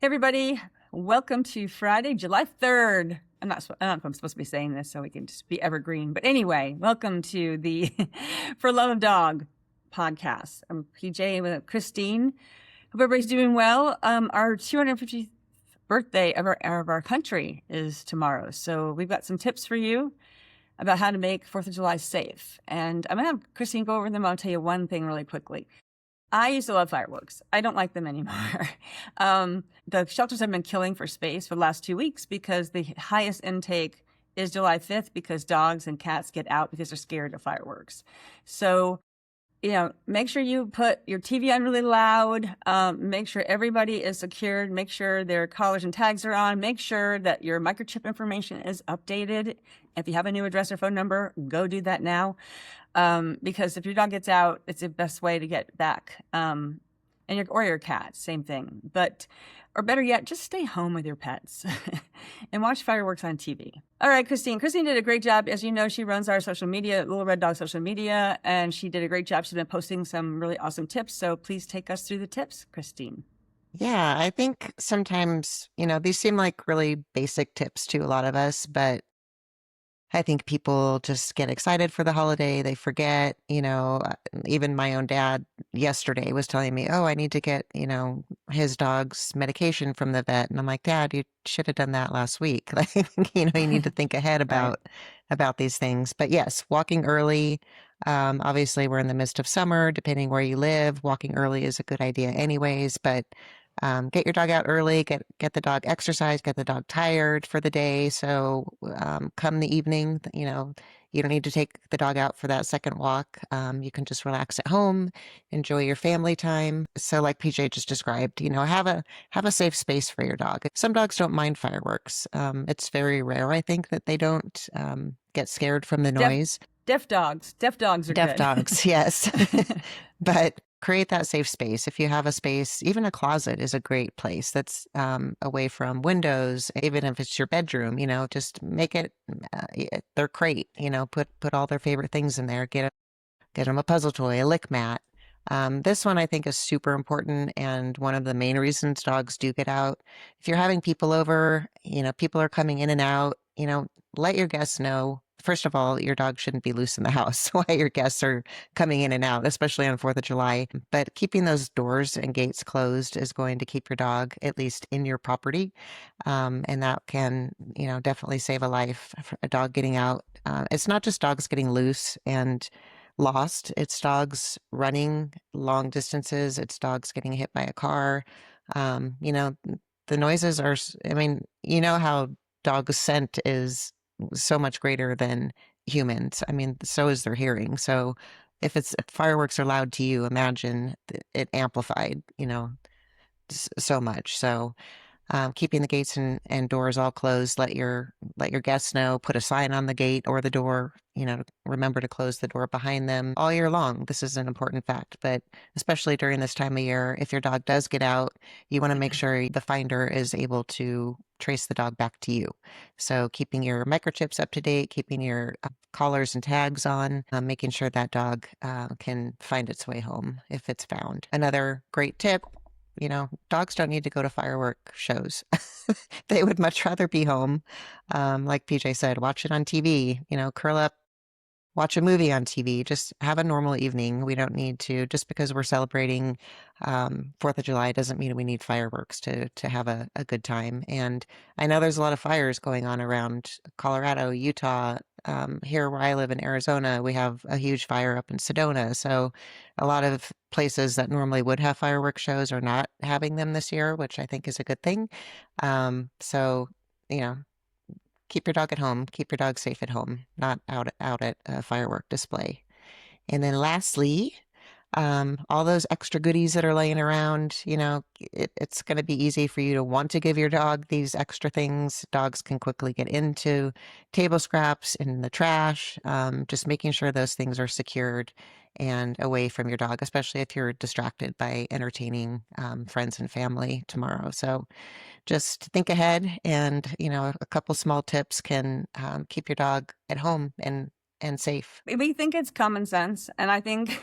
Hey everybody, welcome to Friday, July 3rd. I don't know if I'm supposed to be saying this so we can just be evergreen, but anyway, welcome to the For Love of Dog podcast. I'm PJ with Christine. Hope everybody's doing well. Our 250th birthday of our country is tomorrow, so we've got some tips for you about how to make 4th of July safe. And I'm going to have Christine go over them. I'll tell you one thing really quickly. I used to love fireworks. I don't like them anymore. The shelters have been killing for space for the last 2 weeks because the highest intake is July 5th because dogs and cats get out because they're scared of fireworks. So, make sure you put your TV on really loud. Make sure everybody is secured. Make sure their collars and tags are on. Make sure that your microchip information is updated. If you have a new address or phone number, go do that now. Because if your dog gets out, it's the best way to get back. Or your cat, same thing. Or better yet, just stay home with your pets and watch fireworks on TV. All right, Christine. Christine did a great job. As you know, she runs our social media, Little Red Dog social media, and she did a great job. She's been posting some really awesome tips. So please take us through the tips, Christine. Yeah, I think sometimes, these seem like really basic tips to a lot of us, but I think people just get excited for the holiday. They forget, even my own dad yesterday was telling me, oh, I need to get, his dog's medication from the vet. And I'm like, Dad, you should have done that last week. Like, you need to think ahead Right. about these things. But yes, walking early. Obviously, we're in the midst of summer, depending where you live. Walking early is a good idea anyways, but get your dog out early, get the dog exercise, get the dog tired for the day. So come the evening, you don't need to take the dog out for that second walk. You can just relax at home, enjoy your family time. So like PJ just described, have a safe space for your dog. Some dogs don't mind fireworks. It's very rare, I think, that they don't get scared from the Deaf, noise. deaf dogs. Deaf dogs are Deaf good. dogs, yes. But create that safe space. If you have a space, even a closet is a great place that's away from windows, even if it's your bedroom, just make it their crate, put all their favorite things in there. Get them a puzzle toy, a lick mat. This one I think is super important and one of the main reasons dogs do get out. If you're having people over, people are coming in and out, let your guests know. First of all, your dog shouldn't be loose in the house while your guests are coming in and out, especially on 4th of July. But keeping those doors and gates closed is going to keep your dog at least in your property. And that can, definitely save a life. A dog getting out. It's not just dogs getting loose and lost. It's dogs running long distances. It's dogs getting hit by a car. The noises are, I mean, how dog scent is so much greater than humans. I mean, so is their hearing. So if fireworks are loud to you, imagine it amplified, so much. So keeping the gates and doors all closed. Let your guests know. Put a sign on the gate or the door. Remember to close the door behind them all year long. This is an important fact, but especially during this time of year, if your dog does get out, you want to make sure the finder is able to trace the dog back to you. So keeping your microchips up to date, keeping your collars and tags on, making sure that dog can find its way home if it's found. Another great tip, dogs don't need to go to firework shows. They would much rather be home. Like PJ said, watch it on TV, curl up, watch a movie on TV, just have a normal evening. We don't need to, just because we're celebrating 4th of July doesn't mean we need fireworks to have a good time. And I know there's a lot of fires going on around Colorado, Utah. Here where I live in Arizona, we have a huge fire up in Sedona. So a lot of places that normally would have fireworks shows are not having them this year, which I think is a good thing. So, you know, keep your dog at home, keep your dog safe at home, not out at a firework display. And then lastly, all those extra goodies that are laying around, it's going to be easy for you to want to give your dog these extra things. Dogs can quickly get into table scraps in the trash. Just making sure those things are secured and away from your dog, especially if you're distracted by entertaining friends and family tomorrow. So just think ahead, and a couple small tips can keep your dog at home and safe. We think it's common sense, and I think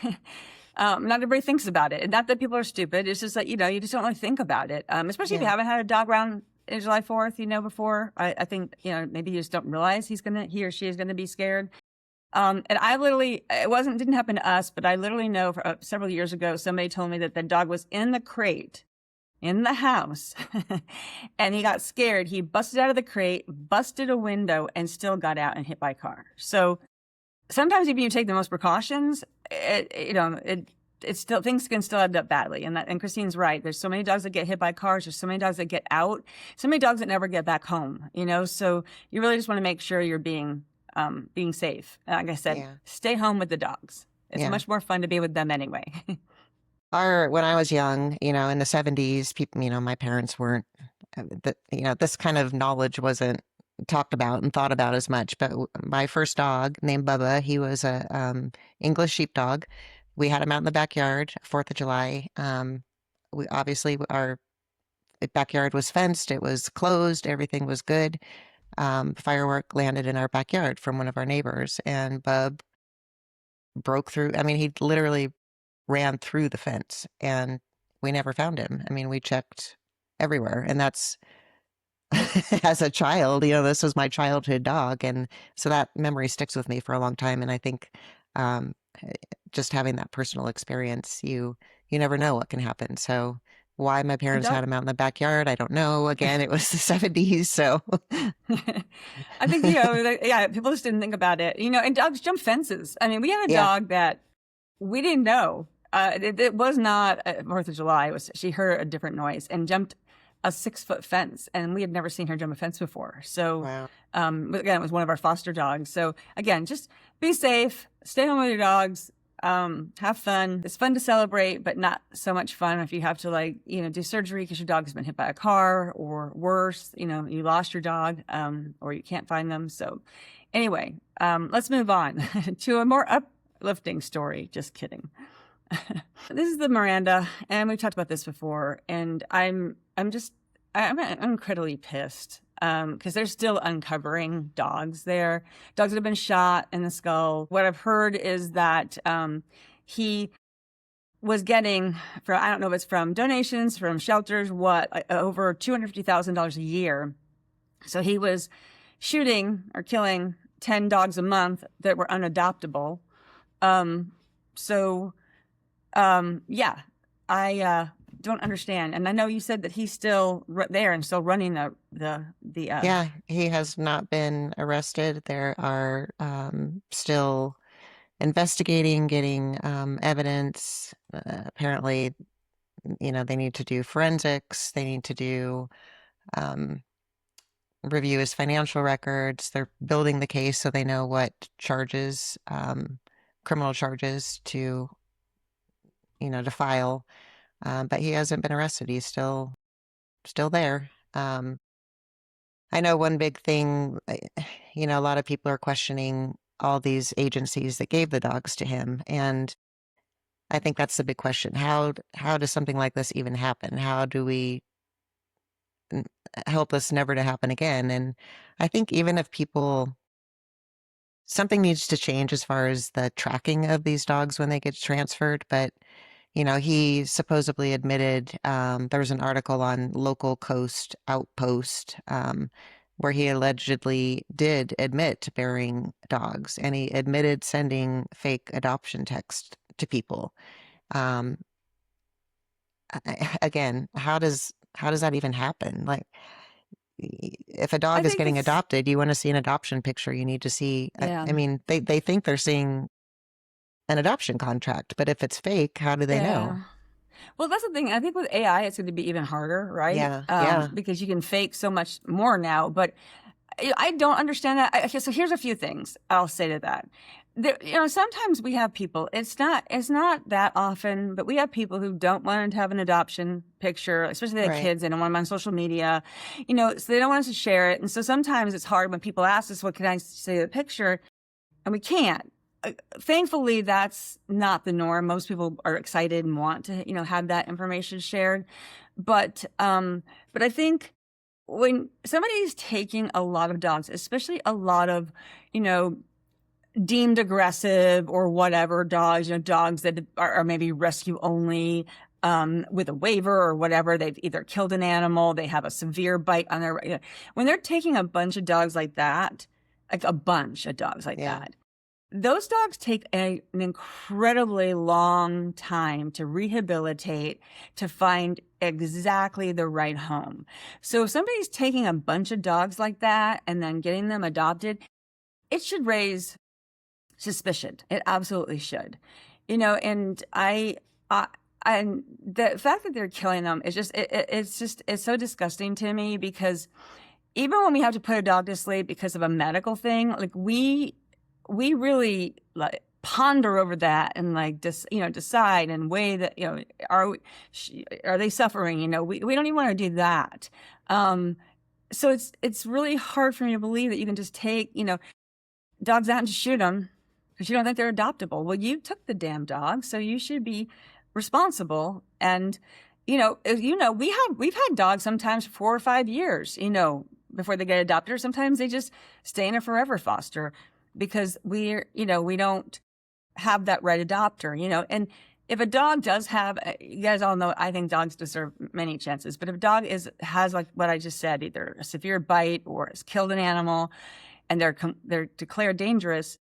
Not everybody thinks about it. And not that people are stupid. It's just that, you just don't really think about it. Especially if you Yeah. haven't had a dog around July 4th, before. I think, maybe you just don't realize he or she is going to be scared. And I literally, didn't happen to us, but I literally know several years ago, somebody told me that the dog was in the crate in the house and he got scared. He busted out of the crate, busted a window, and still got out and hit by a car. So sometimes even you take the most precautions, it's still, things can still end up badly. And Christine's right. There's so many dogs that get hit by cars. There's so many dogs that get out, so many dogs that never get back home, so you really just want to make sure you're being safe. Like I said, Yeah. stay home with the dogs. It's Yeah. much more fun to be with them anyway. When I was young, in the 70s, people, my parents weren't, this kind of knowledge wasn't talked about and thought about as much. But my first dog named Bubba, he was a English sheepdog. We had him out in the backyard, 4th of July. Our backyard was fenced. It was closed. Everything was good. Firework landed in our backyard from one of our neighbors, and Bub broke through. I mean, he literally ran through the fence, and we never found him. I mean, we checked everywhere, and that's as a child, this was my childhood dog, and so that memory sticks with me for a long time. And I think um, just having that personal experience, you never know what can happen. So why my A parents dog. had him out in the backyard, I don't know. Again, it was the 70s, so I think, people just didn't think about it, and dogs jump fences. I mean, we had a yeah, dog that we didn't know. It was not 4th of July. She heard a different noise and jumped a 6-foot fence, and we had never seen her jump a fence before. So, wow, again, it was one of our foster dogs. So again, just be safe, stay home with your dogs, have fun. It's fun to celebrate, but not so much fun if you have to do surgery because your dog has been hit by a car, or worse, you lost your dog, or you can't find them. So anyway, let's move on to a more uplifting story. Just kidding. This is the Miranda, and we've talked about this before, and I'm incredibly pissed because they're still uncovering dogs there. Dogs that have been shot in the skull. What I've heard is that he was getting, I don't know if it's from donations, from shelters, over $250,000 a year. So he was shooting or killing 10 dogs a month that were unadoptable. I don't understand. And I know you said that he's still there and still running yeah, he has not been arrested. There are still investigating, getting evidence. Apparently, they need to do forensics. They need to do review his financial records. They're building the case so they know what charges, criminal charges to file. But he hasn't been arrested. He's still there. I know one big thing, a lot of people are questioning all these agencies that gave the dogs to him, and I think that's the big question. How does something like this even happen? How do we help this never to happen again? And I think even if something needs to change as far as the tracking of these dogs when they get transferred, but he supposedly admitted, there was an article on Local Coast Outpost, where he allegedly did admit to burying dogs, and he admitted sending fake adoption text to people. Again, how does that even happen? Like, if a dog is getting adopted, you want to see an adoption picture. You need to see, I mean, they think they're seeing an adoption contract, but if it's fake, how do they know? Well, that's the thing. I think with AI, it's going to be even harder, right? Yeah. Because you can fake so much more now. But I don't understand that. Okay, so here's a few things I'll say to that. Sometimes we have people. It's not that often, but we have people who don't want to have an adoption picture, especially the kids. They don't want them on social media, so they don't want us to share it. And so sometimes it's hard when people ask us, "What can I say to the picture?" And we can't. Thankfully, that's not the norm. Most people are excited and want to, have that information shared. But I think when somebody's taking a lot of dogs, especially a lot of, deemed aggressive or whatever dogs, dogs that are maybe rescue only, with a waiver or whatever. They've either killed an animal, they have a severe bite on their, when they're taking a bunch of dogs like that, like a bunch of dogs like Yeah. that, those dogs take an incredibly long time to rehabilitate, to find exactly the right home. So if somebody's taking a bunch of dogs like that and then getting them adopted, it should raise suspicion. It absolutely should. And and the fact that they're killing them is just, it's so disgusting to me, because even when we have to put a dog to sleep because of a medical thing, like we really like ponder over that and like decide and weigh that, are they suffering? We don't even want to do that. So it's really hard for me to believe that you can just take, dogs out and shoot them because you don't think they're adoptable. Well, you took the damn dog, so you should be responsible. And, we've had dogs sometimes for 4 or 5 years, before they get adopted, or sometimes they just stay in a forever foster because we don't have that right adopter, and if a dog does have, you guys all know, I think dogs deserve many chances, but if a dog has like what I just said, either a severe bite or has killed an animal and they're declared dangerous,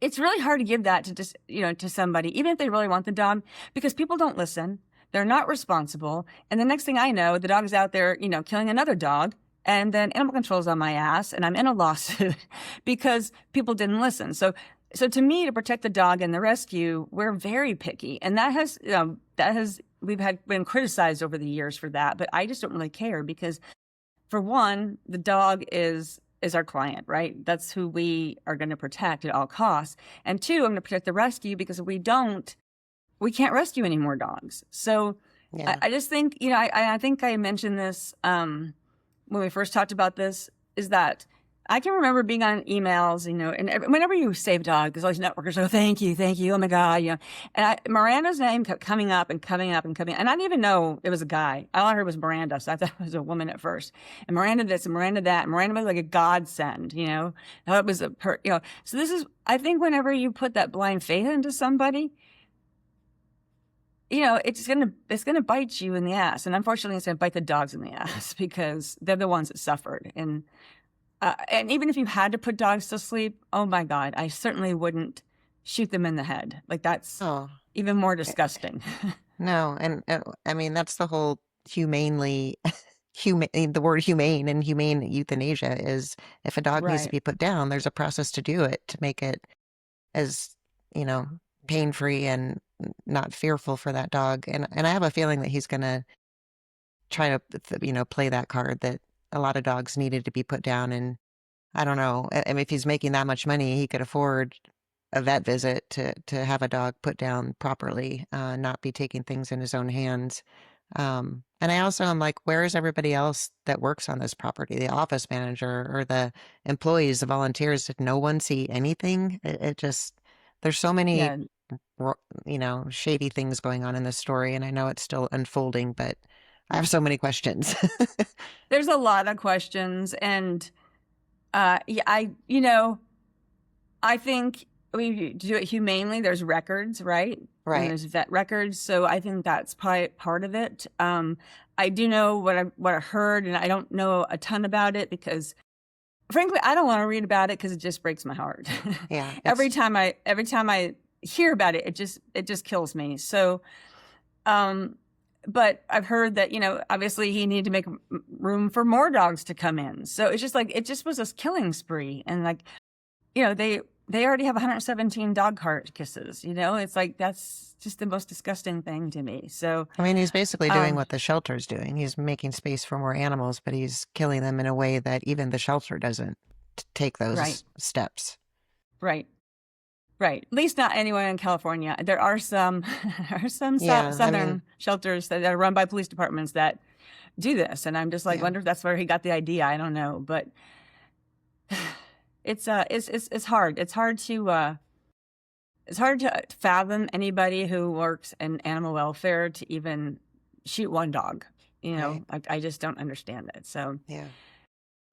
it's really hard to give that to just, to somebody, even if they really want the dog, because people don't listen. They're not responsible. And the next thing I know, the dog's out there, killing another dog. And then animal control's on my ass and I'm in a lawsuit because people didn't listen. So to me, to protect the dog and the rescue, we're very picky. And we've been criticized over the years for that, but I just don't really care because, for one, the dog is our client, right? That's who we are going to protect at all costs. And two, I'm going to protect the rescue because if we don't, we can't rescue any more dogs. So Yeah. I just think, I think I mentioned this when we first talked about this, is that I can remember being on emails, and whenever you save a dog, there's always networkers go, thank you, oh my God, And Miranda's name kept coming up and coming up and coming, and I didn't even know it was a guy. All I heard was Miranda, so I thought it was a woman at first. And Miranda this, and Miranda that, and Miranda was like a godsend, I thought it was So this is, I think whenever you put that blind faith into somebody, it's gonna bite you in the ass, and unfortunately, it's gonna bite the dogs in the ass because they're the ones that suffered. And even if you had to put dogs to sleep, oh my God, I certainly wouldn't shoot them in the head. Like that's Oh, even more disgusting. no. And I mean, that's the whole humanely, the word humane and humane euthanasia is, if a dog needs to Right. be put down, there's a process to do it to make it as, you know, pain-free and not fearful for that dog. And I have a feeling that he's going to try to, play that card that a lot of dogs needed to be put down. And I don't know. I mean, if he's making that much money, he could afford a vet visit to have a dog put down properly, not be taking things in his own hands. And I also am like, where is everybody else that works on this property? The office manager or the employees, the volunteers? Did no one see anything? It just, there's so many, Yeah. shady things going on in this story. And I know it's still unfolding, but I have so many questions. There's a lot of questions, and yeah, I think we do it humanely. There's records, right? And Right. there's vet records, so I think that's probably part of it. I do know what I heard, and I don't know a ton about it because, frankly, I don't want to read about it because it just breaks my heart. Yeah. every time I hear about it, it just kills me. So, but I've heard that, obviously he needed to make room for more dogs to come in. So it's just like, it just was a killing spree. And like, they already have 117 dog carcasses, it's like, that's just the most disgusting thing to me. So, I mean, he's basically doing what the shelter's doing. He's making space for more animals, but he's killing them in a way that even the shelter doesn't take those Right. steps. Right. Right. At least not anywhere in California. There are some, Yeah, I southern mean, shelters that are run by police departments that do this. And I'm just like, yeah, wonder if that's where he got the idea. I don't know. But it's hard. It's hard to fathom anybody who works in animal welfare to even shoot one dog. right. I just don't understand it. So Yeah.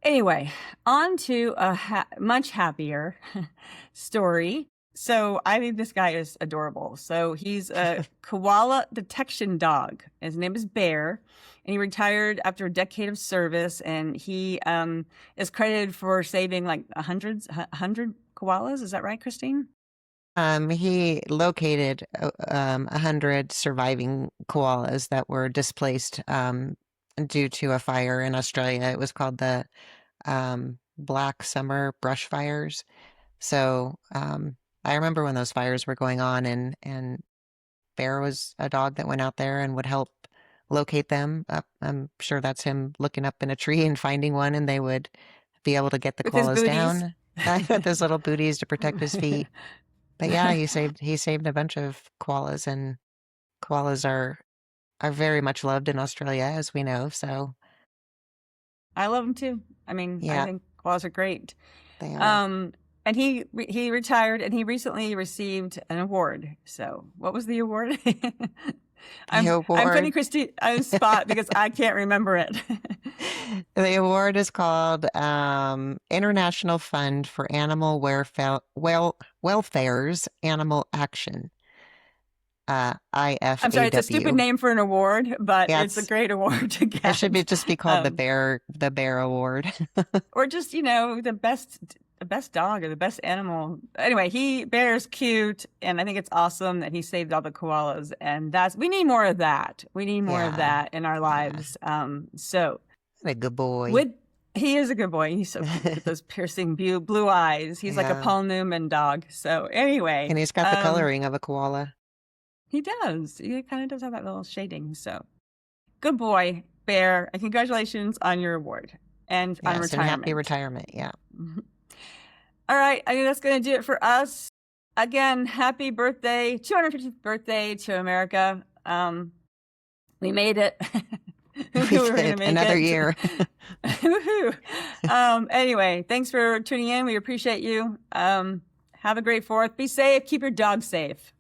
Anyway, on to a much happier story. So I think this guy is adorable. So he's a koala-detection dog. His name is Bear, and he retired after a decade of service. And he is credited for saving like hundred koalas. Is that right, Christine? He located 100 surviving koalas that were displaced due to a fire in Australia. It was called the Black Summer bushfires. So I remember when those fires were going on, and Bear was a dog that went out there and would help locate them. I'm sure that's him looking up in a tree and finding one, and they would be able to get the With his koalas booties. down with those little booties to protect his feet. But yeah, he saved a bunch of koalas, and koalas are very much loved in Australia, as we know. So I love him too. I mean, I yeah, think koalas are great. they are. And he retired, and he recently received an award. So, what was the award? The I'm putting award Christy on the spot because I can't remember it. the award is called International Fund for Animal Welfare's Animal Action. I'm sorry, it's a stupid IFAW. name for an award, but Yeah, it's a great award to it should get. just be called the Bear Award. Or just the best dog or the best animal. Anyway, Bear's cute, and I think it's awesome that he saved all the koalas, and we need more of that. We need more of Yeah, that in our yeah. lives. So What a good boy. he is a good boy. He's so cute with those piercing blue eyes. He's like a Yeah. Paul Newman dog. So anyway, And he's got the coloring of a koala. he does. He kind of does have that little shading. So good boy, Bear, and congratulations on your award and on Yes, and happy retirement. retirement. Yeah. All right, I think that's going to do it for us. Again, happy birthday, 250th birthday to America. We made it. We were gonna did. make Another it. year. Woohoo. Anyway, thanks for tuning in. We appreciate you. Have a great 4th. Be safe. Keep your dog safe.